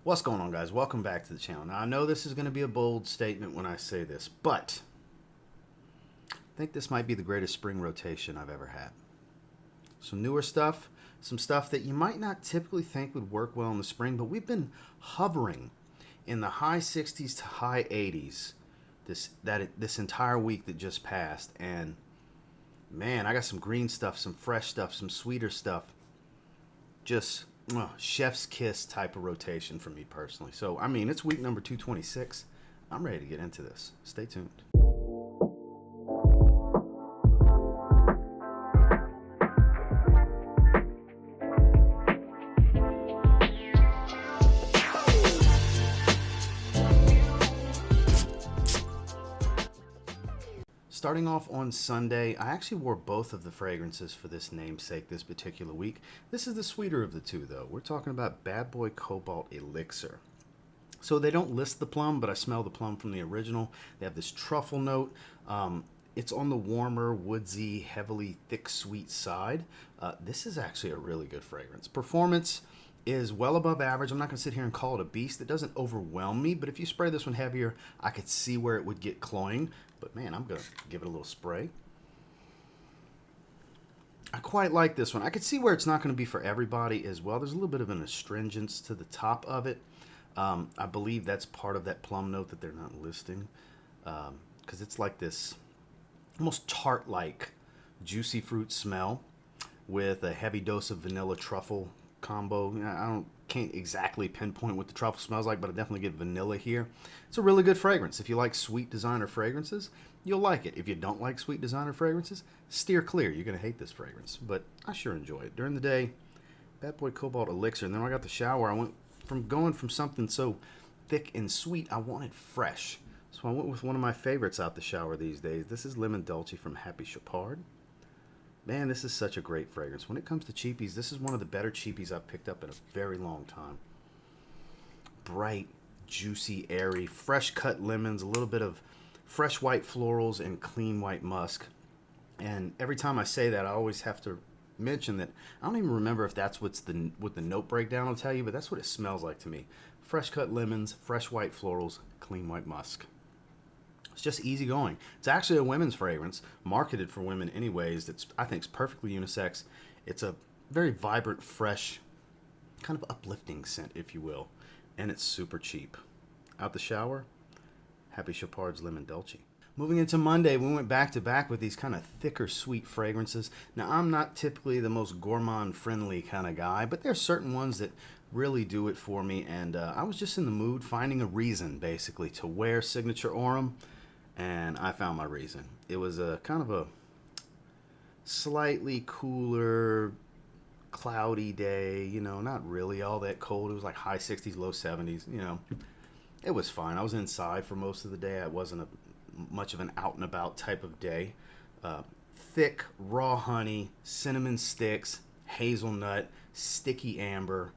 What's going on, guys? Welcome back to the channel. Now, I know this is going to be a bold statement when I say this, but I think this might be the greatest spring rotation I've ever had. Some newer stuff, some stuff that you might not typically think would work well in the spring, but we've been hovering in the high 60s to high 80s this entire week that just passed. And man, I got some green stuff, some fresh stuff, some sweeter stuff. Just chef's kiss type of rotation for me personally. So, I mean, it's week number 226. I'm ready to get into this. Stay tuned. Starting off on Sunday, I actually wore both of the fragrances for this namesake this particular week. This is the sweeter of the two, though. We're talking about Bad Boy Cobalt Elixir. So they don't list the plum, but I smell the plum from the original. They have this truffle note. It's on the warmer, woodsy, heavily thick, sweet side. This is actually a really good fragrance. Performance is well above average. I'm not going to sit here and call it a beast. It doesn't overwhelm me, but if you spray this one heavier, I could see where it would get cloying. But man, I'm going to give it a little spray. I quite like this one. I could see where it's not going to be for everybody as well. There's a little bit of an astringence to the top of it. I believe that's part of that plum note that they're not listing, because it's like this almost tart-like juicy fruit smell with a heavy dose of vanilla truffle combo. Can't exactly pinpoint what the truffle smells like, but I definitely get vanilla here. It's a really good fragrance. If you like sweet designer fragrances, you'll like it. If you don't like sweet designer fragrances, steer clear. You're going to hate this fragrance, but I sure enjoy it. During the day, Bad Boy Cobalt Elixir, and then when I got the shower, I went from something so thick and sweet, I wanted fresh. So I went with one of my favorites out the shower these days. This is Lemon Dulci from Happy Chopard. Man, this is such a great fragrance. When it comes to cheapies, this is one of the better cheapies I've picked up in a very long time. Bright, juicy, airy, fresh cut lemons, a little bit of fresh white florals, and clean white musk. And every time I say that, I always have to mention that I don't even remember if that's what the note breakdown will tell you, but that's what it smells like to me. Fresh cut lemons, fresh white florals, clean white musk. It's just easy going. It's actually a women's fragrance, marketed for women anyways. That's, I think, is perfectly unisex. It's a very vibrant, fresh, kind of uplifting scent, if you will. And it's super cheap. Out the shower, Happy Chopard's Lemon Dulci. Moving into Monday, we went back to back with these kind of thicker, sweet fragrances. Now, I'm not typically the most gourmand-friendly kind of guy, but there's certain ones that really do it for me. And I was just in the mood, finding a reason, basically, to wear Signature Aurum. And I found my reason. It was a kind of a slightly cooler, cloudy day, you know, not really all that cold. It was like high 60s, low 70s, you know. It was fine. I was inside for most of the day. It wasn't much of an out and about type of day. Thick, raw honey, cinnamon sticks, hazelnut, sticky amber.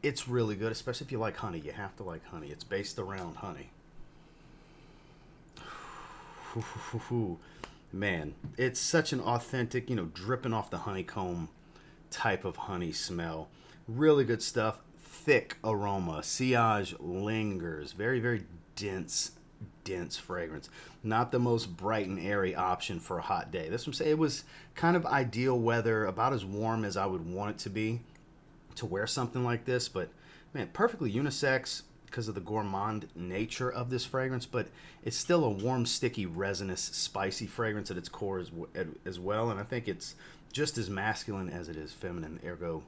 It's really good, especially if you like honey. You have to like honey. It's based around honey. Man, it's such an authentic, you know, dripping off the honeycomb type of honey smell. Really good stuff. Thick aroma. Sillage lingers. Very, very dense fragrance. Not the most bright and airy option for a hot day. This one, it was kind of ideal weather, about as warm as I would want it to be to wear something like this. But man, perfectly unisex because of the gourmand nature of this fragrance, but it's still a warm, sticky, resinous, spicy fragrance at its core as well, and I think it's just as masculine as it is feminine, ergo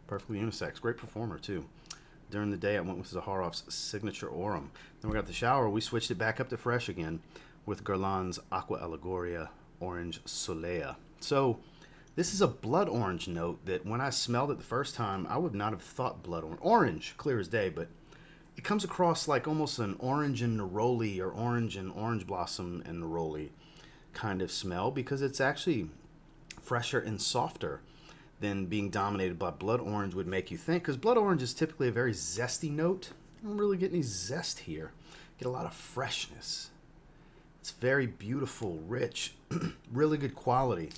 perfectly unisex. Great performer, too. During the day, I went with Zaharoff's Signature Aurum. Then we got the shower. We switched it back up to fresh again with Guerlain's Aqua Allegoria Orange Soleia. So this is a blood orange note that when I smelled it the first time, I would not have thought blood orange. Orange, clear as day, but it comes across like almost an orange and neroli or orange and orange blossom and neroli kind of smell, because it's actually fresher and softer than being dominated by blood orange would make you think, because blood orange is typically a very zesty note. I don't really get any zest here. Get a lot of freshness. It's very beautiful, rich, really good quality.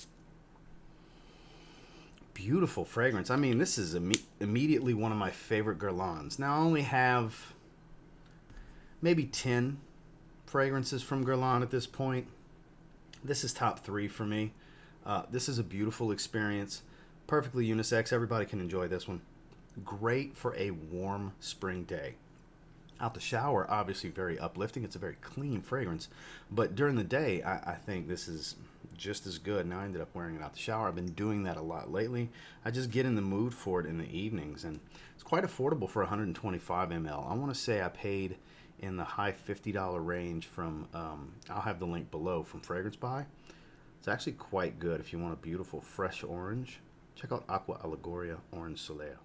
Beautiful fragrance. I mean, this is immediately one of my favorite Guerlains. Now, I only have maybe 10 fragrances from Guerlain at this point. This is top 3 for me. This is a beautiful experience. Perfectly unisex. Everybody can enjoy this one. Great for a warm spring day. Out the shower, obviously very uplifting. It's a very clean fragrance. But during the day, I think this is just as good. Now I ended up wearing it out the shower. I've been doing that a lot lately. I just get in the mood for it in the evenings. And it's quite affordable for 125 ml. I want to say I paid in the high $50 range from, I'll have the link below, from Fragrance Buy. It's actually quite good if you want a beautiful fresh orange. Check out Aqua Allegoria Orange Soleia.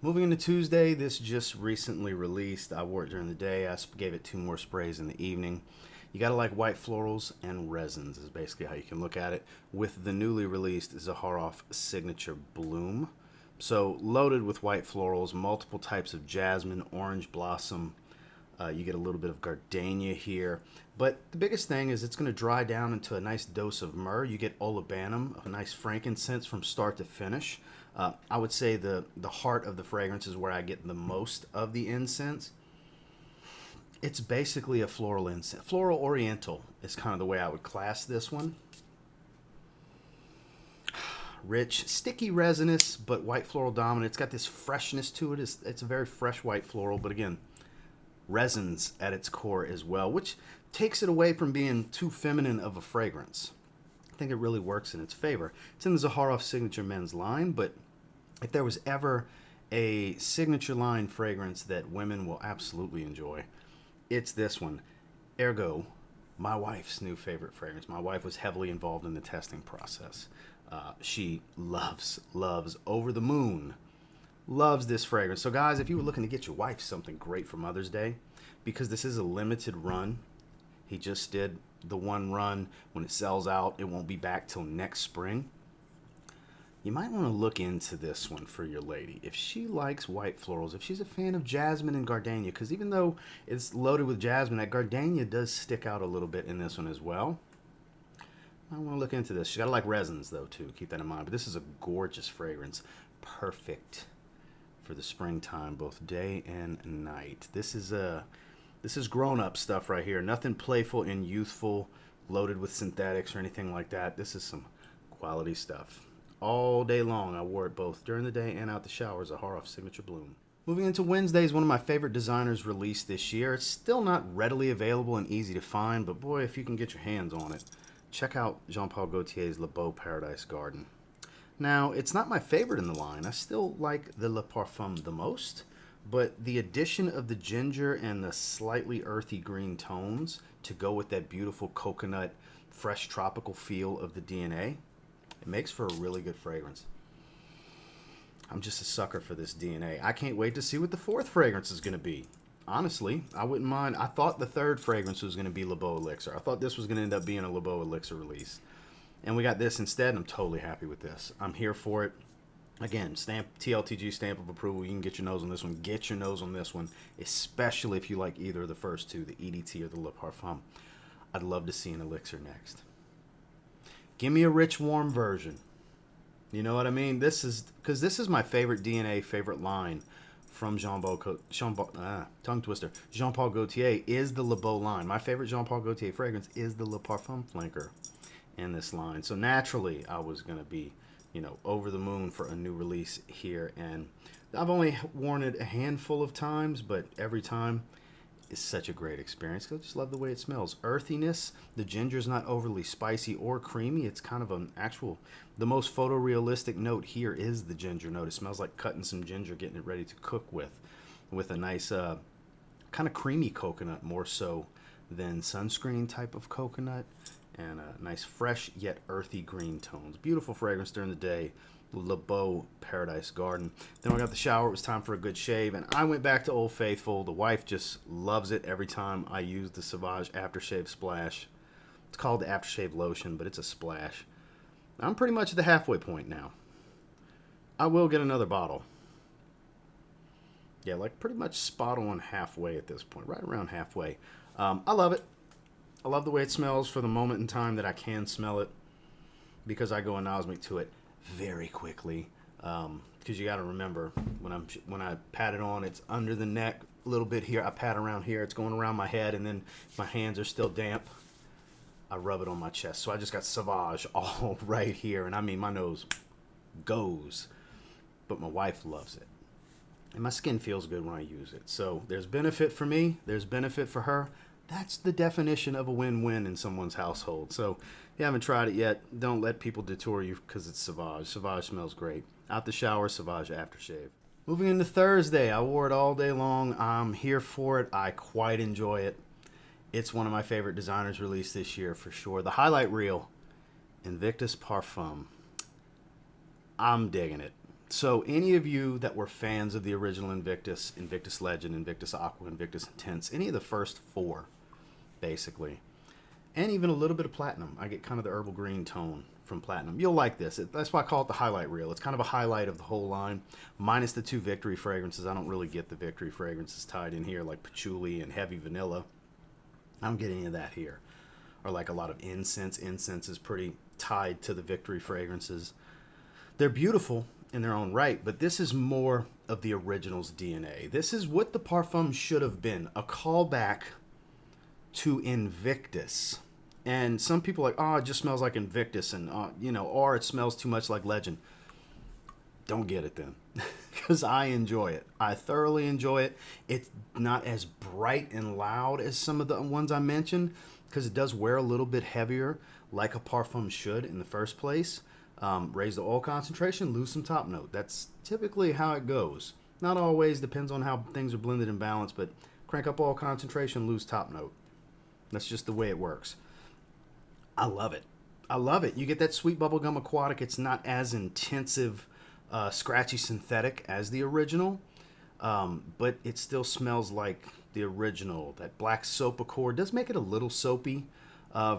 Moving into Tuesday, this just recently released. I wore it during the day. I gave it 2 more sprays in the evening. You gotta like white florals and resins is basically how you can look at it, with the newly released Zaharoff Signature Bloom. So loaded with white florals, multiple types of jasmine, orange blossom. You get a little bit of gardenia here. But the biggest thing is it's going to dry down into a nice dose of myrrh. You get olibanum, a nice frankincense from start to finish. I would say the heart of the fragrance is where I get the most of the incense. It's basically a floral incense. Floral oriental is kind of the way I would class this one. Rich, sticky resinous, but white floral dominant. It's got this freshness to it. It's a very fresh white floral, but again, resins at its core as well, which takes it away from being too feminine of a fragrance. I think it really works in its favor. It's in the Zaharoff Signature Men's line, but if there was ever a signature line fragrance that women will absolutely enjoy, it's this one. Ergo, my wife's new favorite fragrance. My wife was heavily involved in the testing process. She loves Over the Moon. Loves this fragrance. So guys, if you were looking to get your wife something great for Mother's Day, because this is a limited run, he just did the one run. When it sells out, it won't be back till next spring. You might want to look into this one for your lady. If she likes white florals, if she's a fan of jasmine and gardenia, because even though it's loaded with jasmine, that gardenia does stick out a little bit in this one as well. I want to look into this. She's got to like resins though too. Keep that in mind. But this is a gorgeous fragrance. Perfect for the springtime, both day and night. This is grown-up stuff right here. Nothing playful and youthful, loaded with synthetics or anything like that. This is some quality stuff. All day long, I wore it both during the day and out the shower. Zaharoff Signature Bloom. Moving into Wednesday is one of my favorite designers released this year. It's still not readily available and easy to find, but boy, if you can get your hands on it, check out Jean-Paul Gaultier's Le Beau Paradise Garden. Now, it's not my favorite in the line. I still like the Le Parfum the most, but the addition of the ginger and the slightly earthy green tones to go with that beautiful coconut, fresh tropical feel of the DNA, it makes for a really good fragrance. I'm just a sucker for this DNA. I can't wait to see what the 4th fragrance is going to be. Honestly, I wouldn't mind. I thought the 3rd fragrance was going to be Le Beau Elixir. I thought this was going to end up being a Le Beau Elixir release. And we got this instead, and I'm totally happy with this. I'm here for it. Again, TLTG stamp of approval. You can get your nose on this one. Get your nose on this one, especially if you like either of the first two, the EDT or the Le Parfum. I'd love to see an Elixir next. Give me a rich, warm version. You know what I mean? This is my favorite DNA, favorite line from tongue twister. Jean-Paul Gaultier is the Le Beau line. My favorite Jean-Paul Gaultier fragrance is the Le Parfum flanker in this line. So naturally, I was going to be, over the moon for a new release here. And I've only worn it a handful of times, but every time is such a great experience. I just love the way it smells. Earthiness. The ginger's not overly spicy or creamy. It's kind of an actual, the most photorealistic note here is the ginger note. It smells like cutting some ginger, getting it ready to cook with a nice kind of creamy coconut, more so than sunscreen type of coconut, and a nice fresh yet earthy green tones. Beautiful fragrance during the day. Le Beau Paradise Garden. Then we got the shower. It was time for a good shave, and I went back to Old Faithful. The wife just loves it every time I use the Sauvage Aftershave Splash. It's called the Aftershave Lotion, but it's a splash. I'm pretty much at the halfway point now. I will get another bottle. Yeah, like pretty much spot on halfway at this point, right around halfway. I love it. I love the way it smells for the moment in time that I can smell it, because I go anosmic to it very quickly, Because you got to remember, when I pat it on, it's under the neck a little bit here. I pat around here, it's going around my head, and then my hands are still damp. I rub it on my chest. So I just got Sauvage all right here, and I mean, my nose goes, but my wife loves it. And my skin feels good when I use it. So there's benefit for me, there's benefit for her. That's the definition of a win-win in someone's household. So if you haven't tried it yet, don't let people detour you because it's Sauvage. Sauvage smells great. Out the shower, Sauvage aftershave. Moving into Thursday, I wore it all day long. I'm here for it. I quite enjoy it. It's one of my favorite designers released this year for sure. The highlight reel, Invictus Parfum. I'm digging it. So any of you that were fans of the original Invictus, Invictus Legend, Invictus Aqua, Invictus Intense, any of the first four, basically, and even a little bit of Platinum. I get kind of the herbal green tone from Platinum. You'll like this. That's why I call it the highlight reel. It's kind of a highlight of the whole line, minus the 2 Victory fragrances. I don't really get the Victory fragrances tied in here, like patchouli and heavy vanilla. I don't get any of that here. Or like a lot of incense. Incense is pretty tied to the Victory fragrances. They're beautiful in their own right, but this is more of the original's DNA. This is what the Parfum should have been, a callback to Invictus. And some people are like, oh, it just smells like Invictus, and or it smells too much like Legend. Don't get it then, because I enjoy it. I thoroughly enjoy it. It's not as bright and loud as some of the ones I mentioned, because it does wear a little bit heavier, like a Parfum should in the first place. Raise the oil concentration, lose some top note. That's typically how it goes. Not always, depends on how things are blended and balanced, but crank up oil concentration, lose top note. That's just the way it works. I love it. I love it. You get that sweet bubblegum aquatic. It's not as intensive, scratchy synthetic as the original, but it still smells like the original. That black soap accord does make it a little soapy.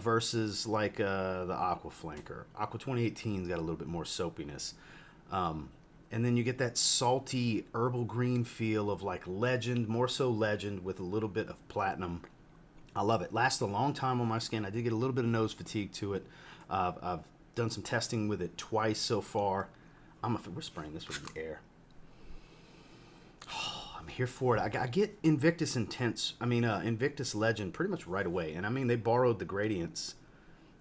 Versus like the Aqua Flanker. Aqua 2018's got a little bit more soapiness. And then you get that salty herbal green feel of like Legend, more so Legend with a little bit of Platinum. I love it. Lasts a long time on my skin. I did get a little bit of nose fatigue to it. I've done some testing with it twice so far. We're spraying this with the air. I'm here for it. I get Invictus Invictus Legend pretty much right away. And I mean, they borrowed the gradients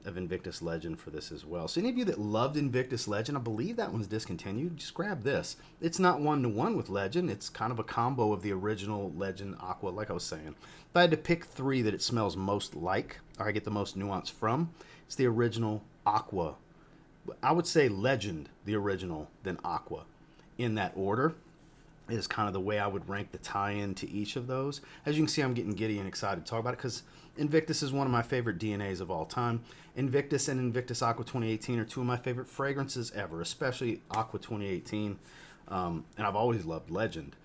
of Invictus Legend for this as well. So any of you that loved Invictus Legend, I believe that one's discontinued, just grab this. It's not one-to-one with Legend. It's kind of a combo of the original Legend Aqua, like I was saying. If I had to pick 3 that it smells most like, or I get the most nuance from, it's the original Aqua. I would say Legend, the original, then Aqua. In that order is kind of the way I would rank the tie-in to each of those. As you can see, I'm getting giddy and excited to talk about it because Invictus is one of my favorite DNAs of all time. Invictus and Invictus Aqua 2018 are 2 of my favorite fragrances ever, especially Aqua 2018. And I've always loved Legend.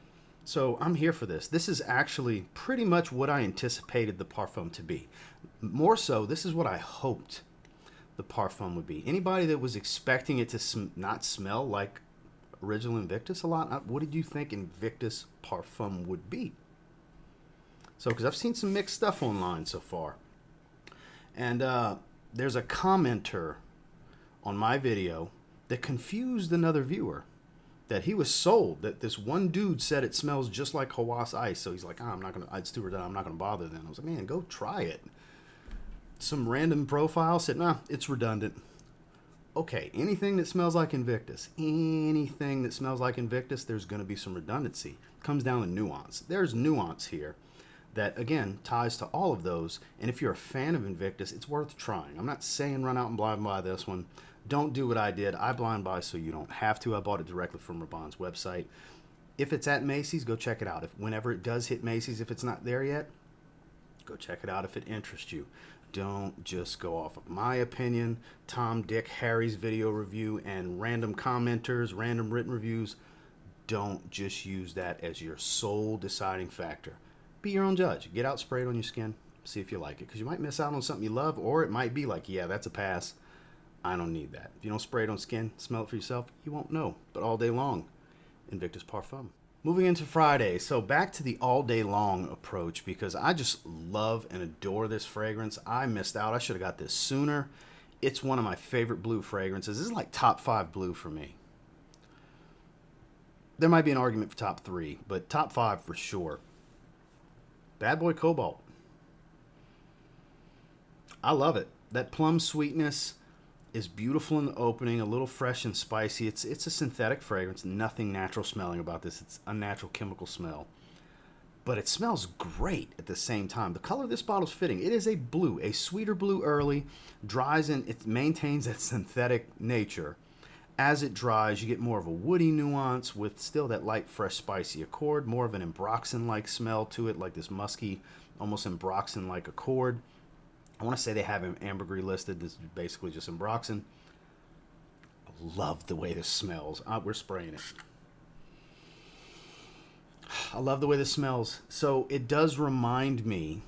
So I'm here for this. This is actually pretty much what I anticipated the Parfum to be. More so, this is what I hoped the Parfum would be. Anybody that was expecting it to not smell like original Invictus a lot, what did you think Invictus Parfum would be? So, because I've seen some mixed stuff online so far. And there's a commenter on my video that confused another viewer. That he was sold, that this one dude said it smells just like Hawas Ice. So he's like, I'm not going to, it's too redundant, I'm not going to bother then. I was like, man, go try it. Some random profile said, nah, it's redundant. Okay, anything that smells like Invictus, there's going to be some redundancy. It comes down to nuance. There's nuance here that, again, ties to all of those. And if you're a fan of Invictus, it's worth trying. I'm not saying run out and blind buy this one. Don't do what I did. I blind buy so you don't have to. I bought it directly from Rabanne's website. If it's at Macy's, go check it out. Whenever it does hit Macy's, if it's not there yet, go check it out if it interests you. Don't just go off of my opinion, Tom, Dick, Harry's video review, and random commenters, random written reviews. Don't just use that as your sole deciding factor. Be your own judge. Get out, spray it on your skin, see if you like it. Because you might miss out on something you love, or it might be like, yeah, that's a pass. I don't need that. If you don't spray it on skin, smell it for yourself, you won't know. But all day long, Invictus Parfum. Moving into Friday, so back to the all day long approach because I just love and adore this fragrance. I missed out. I should have got this sooner. It's one of my favorite blue fragrances. This is like top 5 blue for me. There might be an argument for top 3, but top 5 for sure. Bad Boy Cobalt. I love it. That plum sweetness is beautiful in the opening, a little fresh and spicy. It's a synthetic fragrance, nothing natural smelling about this. It's unnatural chemical smell. But it smells great at the same time. The color of this bottle is fitting. It is a blue, a sweeter blue early, dries in, it maintains that synthetic nature. As it dries, you get more of a woody nuance with still that light, fresh, spicy accord, more of an ambroxan-like smell to it, like this musky, almost ambroxan-like accord. I want to say they have ambergris listed. This is basically just ambroxan. I love the way this smells. We're spraying it. I love the way this smells. So it does remind me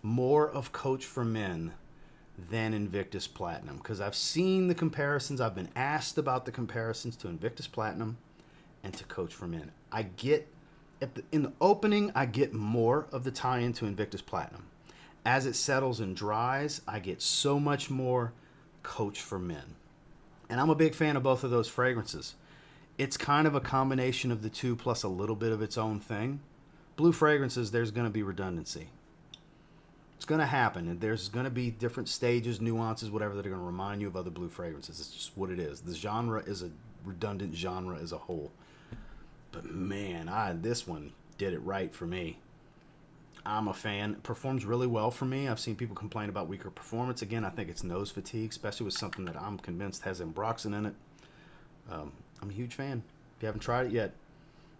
more of Coach for Men than Invictus Platinum, because I've seen the comparisons. I've been asked about the comparisons to Invictus Platinum and to Coach for Men. I get, in the opening, I get more of the tie-in to Invictus Platinum. As it settles and dries, I get so much more Coach for Men. And I'm a big fan of both of those fragrances. It's kind of a combination of the two plus a little bit of its own thing. Blue fragrances, there's going to be redundancy. It's going to happen, and there's going to be different stages, nuances, whatever, that are going to remind you of other blue fragrances. It's just what it is. The genre is a redundant genre as a whole. But man, this one did it right for me. I'm a fan. It performs really well for me. I've seen people complain about weaker performance. Again, I think it's nose fatigue, especially with something that I'm convinced has ambroxan in it. I'm a huge fan. If you haven't tried it yet,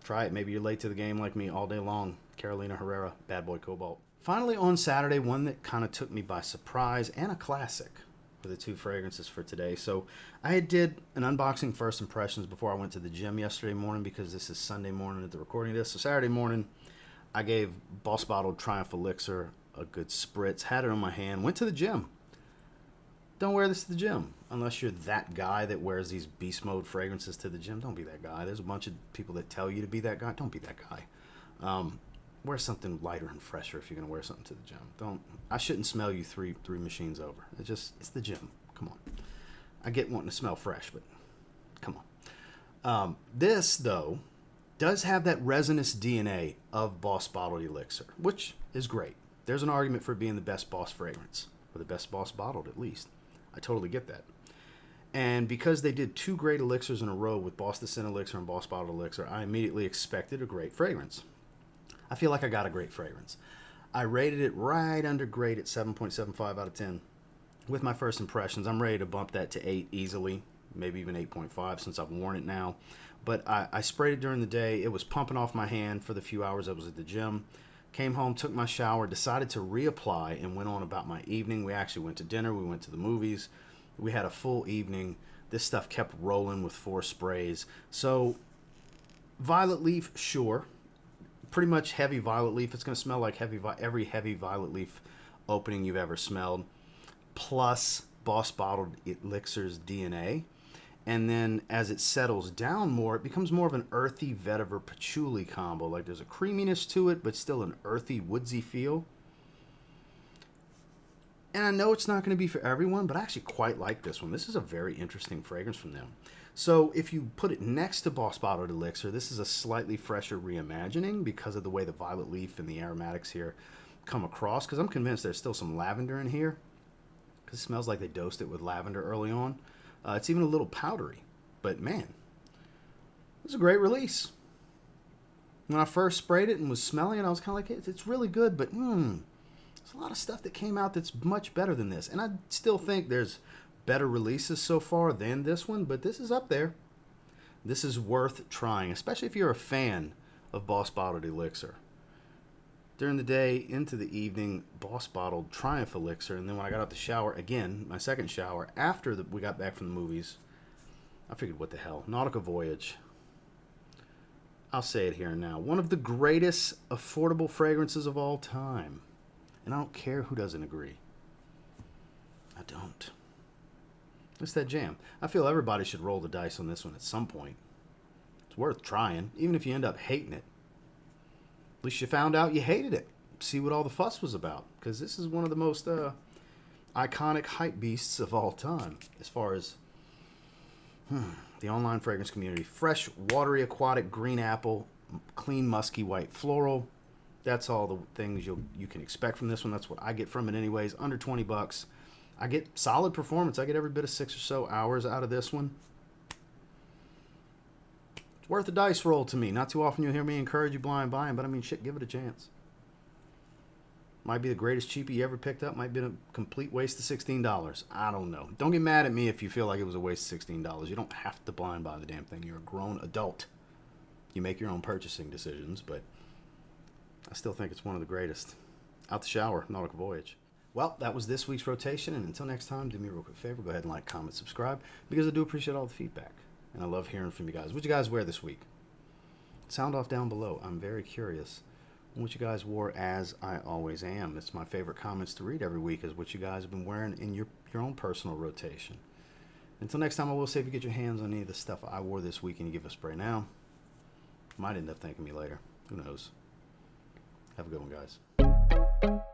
try it. Maybe you're late to the game like me all day long. Carolina Herrera, Bad Boy Cobalt. Finally, on Saturday, one that kind of took me by surprise and a classic for the two fragrances for today. So I did an unboxing first impressions before I went to the gym yesterday morning, because this is Sunday morning at the recording of this. So Saturday morning, I gave Boss Bottled Triumph Elixir a good spritz, had it on my hand, went to the gym. Don't wear this to the gym unless you're that guy that wears these beast mode fragrances to the gym. Don't be that guy. There's a bunch of people that tell you to be that guy. Don't be that guy. Wear something lighter and fresher if you're going to wear something to the gym. I shouldn't smell you three machines over. It's the gym. Come on. I get wanting to smell fresh, but come on. This, though, does have that resinous DNA of Boss Bottled Elixir, which is great. There's an argument for it being the best Boss fragrance, or the best Boss Bottled at least. I totally get that. And because they did two great elixirs in a row with Boss the Scent Elixir and Boss Bottled Elixir, I immediately expected a great fragrance. I feel like I got a great fragrance. I rated it right under great at 7.75 out of 10. With my first impressions, I'm ready to bump that to 8 easily, maybe even 8.5 since I've worn it now. But I sprayed it during the day. It was pumping off my hand for the few hours I was at the gym. Came home, took my shower, decided to reapply, and went on about my evening. We actually went to dinner. We went to the movies. We had a full evening. This stuff kept rolling with 4 sprays. So, violet leaf, sure. Pretty much heavy violet leaf. It's going to smell like every heavy violet leaf opening you've ever smelled. Plus Boss Bottled Elixir's DNA. And then as it settles down more, it becomes more of an earthy vetiver patchouli combo. Like there's a creaminess to it, but still an earthy, woodsy feel. And I know it's not going to be for everyone, but I actually quite like this one. This is a very interesting fragrance from them. So if you put it next to Boss Bottled Elixir, this is a slightly fresher reimagining because of the way the violet leaf and the aromatics here come across. Because I'm convinced there's still some lavender in here, because it smells like they dosed it with lavender early on. It's even a little powdery, but man, it's a great release. When I first sprayed it and was smelling it, I was kind of like, it's really good, but there's a lot of stuff that came out that's much better than this. And I still think there's better releases so far than this one, but this is up there. This is worth trying, especially if you're a fan of Boss Bottled Elixir. During the day, into the evening, Boss Bottled Triumph Elixir, and then when I got out the shower, again, my second shower, after we got back from the movies, I figured, what the hell, Nautica Voyage. I'll say it here and now. One of the greatest affordable fragrances of all time. And I don't care who doesn't agree. I don't. It's that jam. I feel everybody should roll the dice on this one at some point. It's worth trying, even if you end up hating it. At least you found out you hated it. See what all the fuss was about. Because this is one of the most iconic hype beasts of all time. As far as the the online fragrance community. Fresh, watery, aquatic, green apple, clean, musky, white, floral. That's all the things you can expect from this one. That's what I get from it anyways. Under 20 bucks. I get solid performance. I get every bit of 6 or so hours out of this one. It's worth a dice roll to me. Not too often you'll hear me encourage you blind buying, but I mean, shit, give it a chance. Might be the greatest cheapie you ever picked up. Might be a complete waste of $16. I don't know. Don't get mad at me if you feel like it was a waste of $16. You don't have to blind buy the damn thing. You're a grown adult. You make your own purchasing decisions, but I still think it's one of the greatest. Out the shower, Nautica Voyage. Well, that was this week's rotation, and until next time, do me a real quick favor. Go ahead and like, comment, subscribe, because I do appreciate all the feedback, and I love hearing from you guys. What'd you guys wear this week? Sound off down below. I'm very curious what you guys wore, as I always am. It's my favorite comments to read every week, is what you guys have been wearing in your own personal rotation. Until next time, I will say, if you get your hands on any of the stuff I wore this week and you give a spray now, you might end up thanking me later. Who knows? Have a good one, guys.